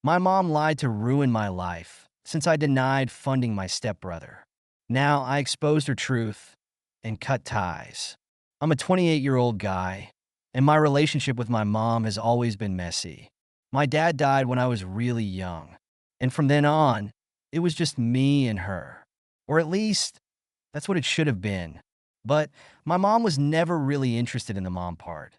My mom lied to ruin my life since I denied funding my stepbrother. Now I exposed her truth and cut ties. I'm a 28-year-old guy, and my relationship with my mom has always been messy. My dad died when I was really young, and from then on, it was just me and her. Or at least, that's what it should have been. But my mom was never really interested in the mom part.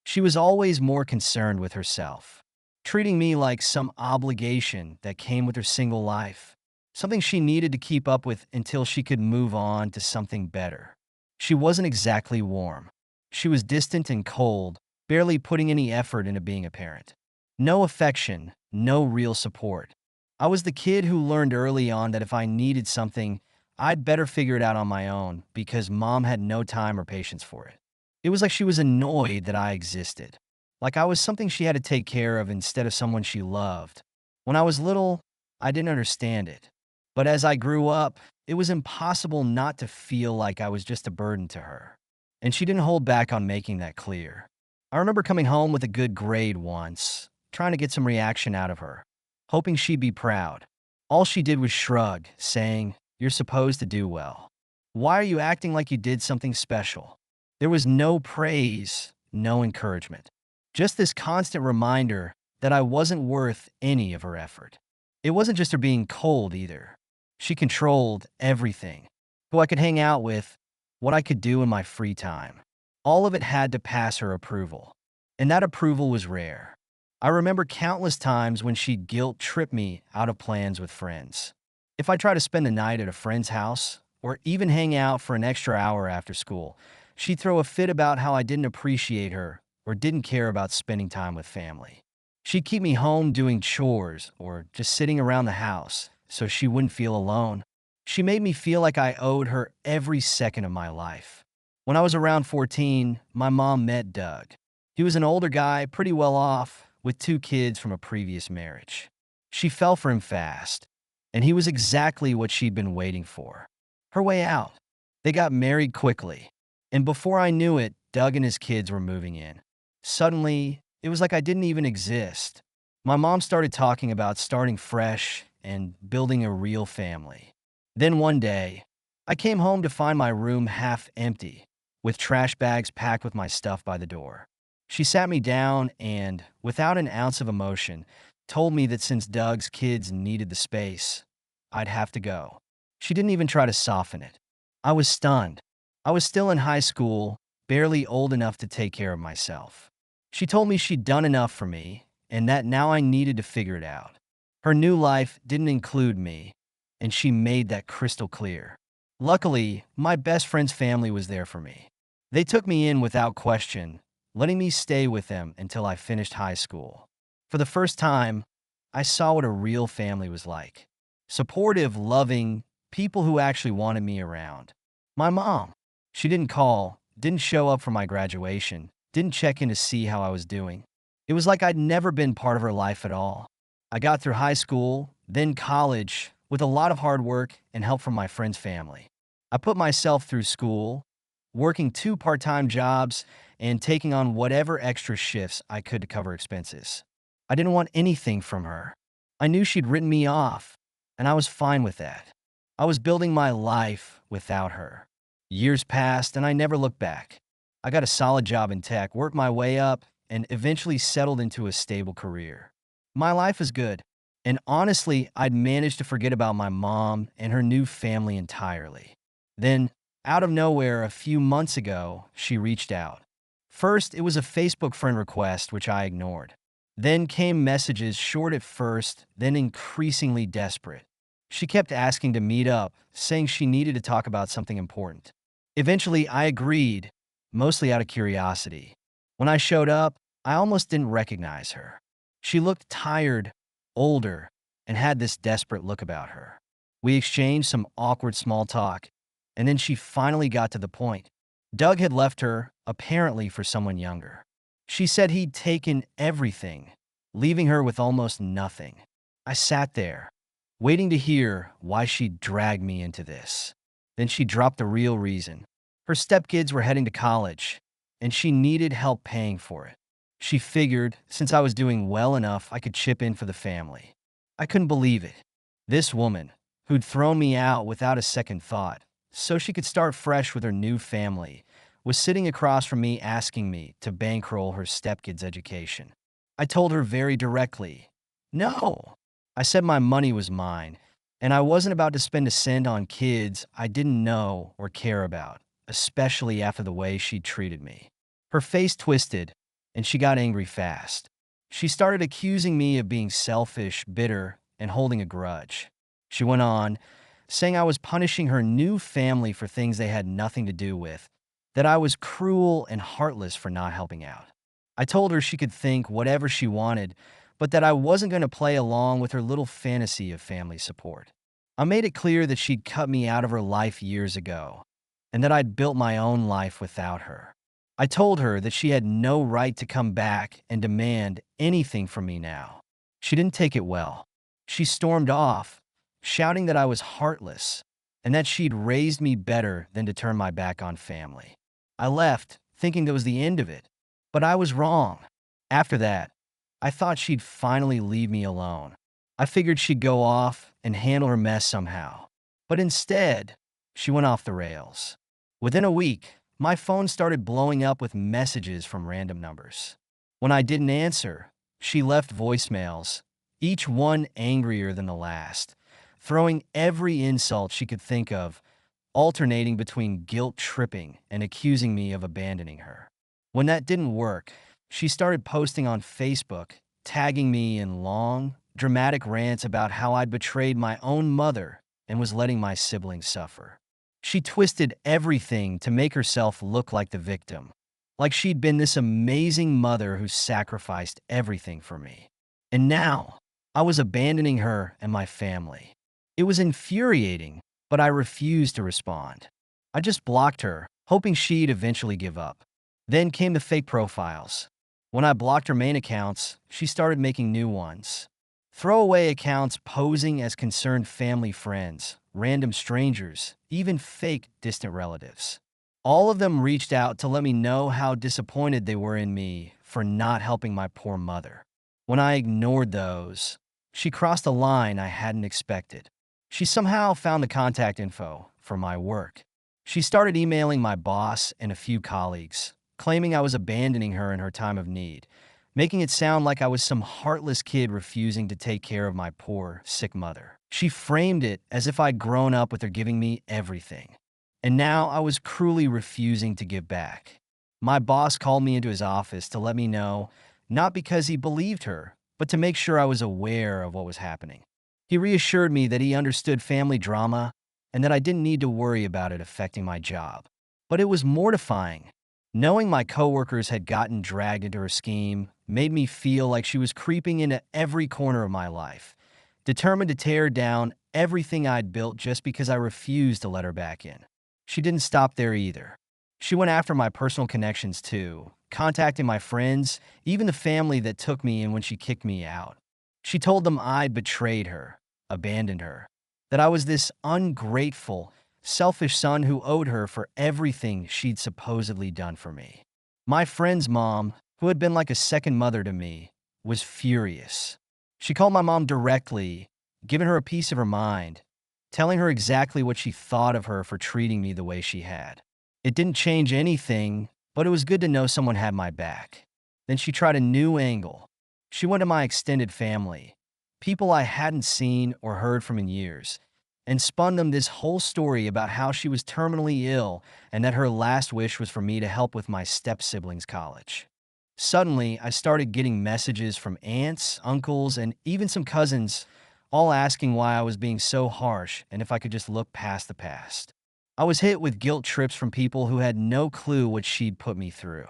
She was always more concerned with herself, treating me like some obligation that came with her single life, something she needed to keep up with until she could move on to something better. She wasn't exactly warm. She was distant and cold, barely putting any effort into being a parent. No affection, no real support. I was the kid who learned early on that if I needed something, I'd better figure it out on my own because mom had no time or patience for it. It was like she was annoyed that I existed, like I was something she had to take care of instead of someone she loved. When I was little, I didn't understand it. But as I grew up, it was impossible not to feel like I was just a burden to her. And she didn't hold back on making that clear. I remember coming home with a good grade once, trying to get some reaction out of her, hoping she'd be proud. All she did was shrug, saying, "You're supposed to do well. Why are you acting like you did something special?" There was no praise, no encouragement. Just this constant reminder that I wasn't worth any of her effort. It wasn't just her being cold either. She controlled everything. Who I could hang out with, what I could do in my free time. All of it had to pass her approval. And that approval was rare. I remember countless times when she'd guilt trip me out of plans with friends. If I tried to spend the night at a friend's house, or even hang out for an extra hour after school, she'd throw a fit about how I didn't appreciate her or didn't care about spending time with family. She'd keep me home doing chores or just sitting around the house so she wouldn't feel alone. She made me feel like I owed her every second of my life. When I was around 14, my mom met Doug. He was an older guy, pretty well off, with 2 kids from a previous marriage. She fell for him fast, and he was exactly what she'd been waiting for. Her way out. They got married quickly, and before I knew it, Doug and his kids were moving in. Suddenly, it was like I didn't even exist. My mom started talking about starting fresh and building a real family. Then one day, I came home to find my room half empty, with trash bags packed with my stuff by the door. She sat me down and, without an ounce of emotion, told me that since Doug's kids needed the space, I'd have to go. She didn't even try to soften it. I was stunned. I was still in high school, barely old enough to take care of myself. She told me she'd done enough for me, and that now I needed to figure it out. Her new life didn't include me, and she made that crystal clear. Luckily, my best friend's family was there for me. They took me in without question, letting me stay with them until I finished high school. For the first time, I saw what a real family was like. Supportive, loving, people who actually wanted me around. My mom. She didn't call, didn't show up for my graduation, didn't check in to see how I was doing. It was like I'd never been part of her life at all. I got through high school, then college, with a lot of hard work and help from my friend's family. I put myself through school, working 2 part-time jobs, and taking on whatever extra shifts I could to cover expenses. I didn't want anything from her. I knew she'd written me off, and I was fine with that. I was building my life without her. Years passed, and I never looked back. I got a solid job in tech, worked my way up, and eventually settled into a stable career. My life is good, and honestly, I'd managed to forget about my mom and her new family entirely. Then, out of nowhere, a few months ago, she reached out. First, it was a Facebook friend request, which I ignored. Then came messages short at first, then increasingly desperate. She kept asking to meet up, saying she needed to talk about something important. Eventually, I agreed, mostly out of curiosity. When I showed up, I almost didn't recognize her. She looked tired, older, and had this desperate look about her. We exchanged some awkward small talk, and then she finally got to the point. Doug had left her, apparently for someone younger. She said he'd taken everything, leaving her with almost nothing. I sat there, waiting to hear why she'd dragged me into this. Then she dropped the real reason. Her stepkids were heading to college, and she needed help paying for it. She figured, since I was doing well enough, I could chip in for the family. I couldn't believe it. This woman, who'd thrown me out without a second thought, so she could start fresh with her new family, was sitting across from me asking me to bankroll her stepkid's education. I told her very directly, no. I said my money was mine, and I wasn't about to spend a cent on kids I didn't know or care about, especially after the way she'd treated me. Her face twisted, and she got angry fast. She started accusing me of being selfish, bitter, and holding a grudge. She went on, saying I was punishing her new family for things they had nothing to do with, that I was cruel and heartless for not helping out. I told her she could think whatever she wanted, but that I wasn't going to play along with her little fantasy of family support. I made it clear that she'd cut me out of her life years ago, and that I'd built my own life without her. I told her that she had no right to come back and demand anything from me now. She didn't take it well. She stormed off, shouting that I was heartless and that she'd raised me better than to turn my back on family. I left, thinking that was the end of it, but I was wrong. After that, I thought she'd finally leave me alone. I figured she'd go off and handle her mess somehow. But instead, she went off the rails. Within a week, my phone started blowing up with messages from random numbers. When I didn't answer, she left voicemails, each one angrier than the last, throwing every insult she could think of, alternating between guilt-tripping and accusing me of abandoning her. When that didn't work, she started posting on Facebook, tagging me in long, dramatic rants about how I'd betrayed my own mother and was letting my siblings suffer. She twisted everything to make herself look like the victim, like she'd been this amazing mother who sacrificed everything for me. And now, I was abandoning her and my family. It was infuriating, but I refused to respond. I just blocked her, hoping she'd eventually give up. Then came the fake profiles. When I blocked her main accounts, she started making new ones. Throwaway accounts posing as concerned family friends, random strangers, even fake distant relatives. All of them reached out to let me know how disappointed they were in me for not helping my poor mother. When I ignored those, she crossed a line I hadn't expected. She somehow found the contact info for my work. She started emailing my boss and a few colleagues, claiming I was abandoning her in her time of need, making it sound like I was some heartless kid refusing to take care of my poor, sick mother. She framed it as if I'd grown up with her giving me everything, and now I was cruelly refusing to give back. My boss called me into his office to let me know, not because he believed her, but to make sure I was aware of what was happening. He reassured me that he understood family drama and that I didn't need to worry about it affecting my job. But it was mortifying. Knowing my coworkers had gotten dragged into her scheme made me feel like she was creeping into every corner of my life, determined to tear down everything I'd built just because I refused to let her back in. She didn't stop there either. She went after my personal connections too, contacting my friends, even the family that took me in when she kicked me out. She told them I'd betrayed her, abandoned her, that I was this ungrateful, selfish son who owed her for everything she'd supposedly done for me. My friend's mom, who had been like a second mother to me, was furious. She called my mom directly, giving her a piece of her mind, telling her exactly what she thought of her for treating me the way she had. It didn't change anything, but it was good to know someone had my back. Then she tried a new angle. She went to my extended family, people I hadn't seen or heard from in years, and spun them this whole story about how she was terminally ill and that her last wish was for me to help with my step-siblings' college. Suddenly, I started getting messages from aunts, uncles, and even some cousins, all asking why I was being so harsh and if I could just look past the past. I was hit with guilt trips from people who had no clue what she'd put me through.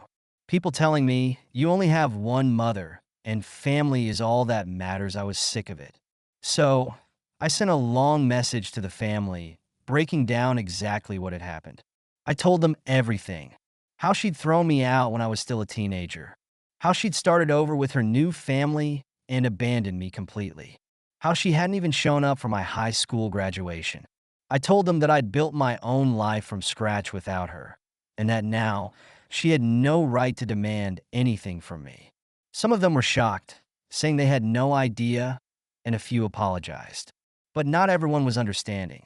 People telling me, you only have one mother, and family is all that matters. I was sick of it. So, I sent a long message to the family, breaking down exactly what had happened. I told them everything. How she'd thrown me out when I was still a teenager. How she'd started over with her new family and abandoned me completely. How she hadn't even shown up for my high school graduation. I told them that I'd built my own life from scratch without her, and that now she had no right to demand anything from me. Some of them were shocked, saying they had no idea, and a few apologized. But not everyone was understanding.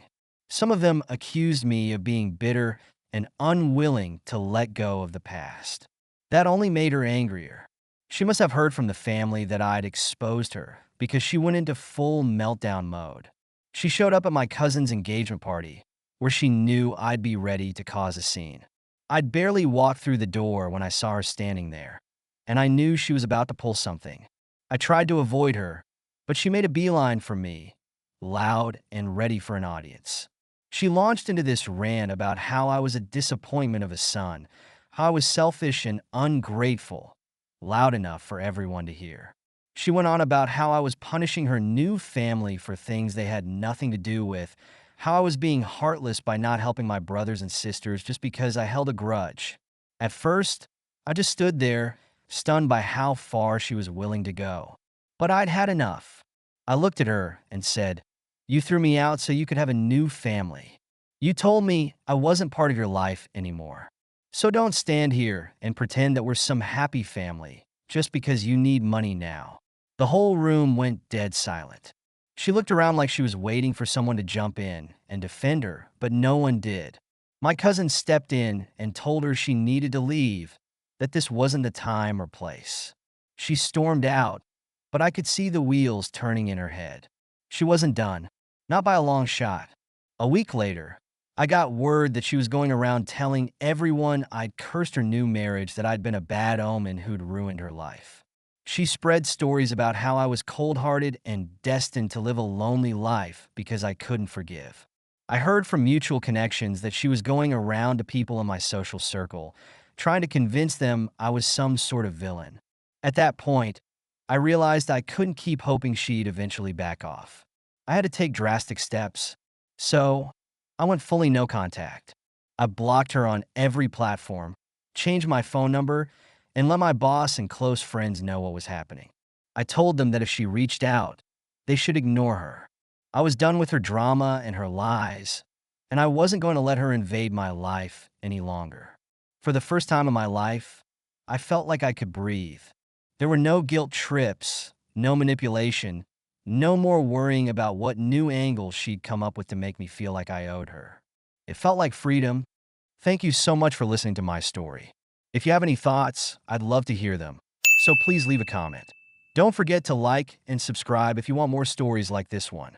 Some of them accused me of being bitter and unwilling to let go of the past. That only made her angrier. She must have heard from the family that I'd exposed her, because she went into full meltdown mode. She showed up at my cousin's engagement party, where she knew I'd be ready to cause a scene. I'd barely walked through the door when I saw her standing there, and I knew she was about to pull something. I tried to avoid her, but she made a beeline for me, loud and ready for an audience. She launched into this rant about how I was a disappointment of a son, how I was selfish and ungrateful, loud enough for everyone to hear. She went on about how I was punishing her new family for things they had nothing to do with, how I was being heartless by not helping my brothers and sisters just because I held a grudge. At first, I just stood there, stunned by how far she was willing to go. But I'd had enough. I looked at her and said, "You threw me out so you could have a new family. You told me I wasn't part of your life anymore. So don't stand here and pretend that we're some happy family just because you need money now." The whole room went dead silent. She looked around like she was waiting for someone to jump in and defend her, but no one did. My cousin stepped in and told her she needed to leave, that this wasn't the time or place. She stormed out, but I could see the wheels turning in her head. She wasn't done, not by a long shot. A week later, I got word that she was going around telling everyone I'd cursed her new marriage, that I'd been a bad omen who'd ruined her life. She spread stories about how I was cold-hearted and destined to live a lonely life because I couldn't forgive. I heard from mutual connections that she was going around to people in my social circle, trying to convince them I was some sort of villain. At that point, I realized I couldn't keep hoping she'd eventually back off. I had to take drastic steps. So, I went fully no contact. I blocked her on every platform, changed my phone number, and let my boss and close friends know what was happening. I told them that if she reached out, they should ignore her. I was done with her drama and her lies, and I wasn't going to let her invade my life any longer. For the first time in my life, I felt like I could breathe. There were no guilt trips, no manipulation, no more worrying about what new angles she'd come up with to make me feel like I owed her. It felt like freedom. Thank you so much for listening to my story. If you have any thoughts, I'd love to hear them, so please leave a comment. Don't forget to like and subscribe if you want more stories like this one.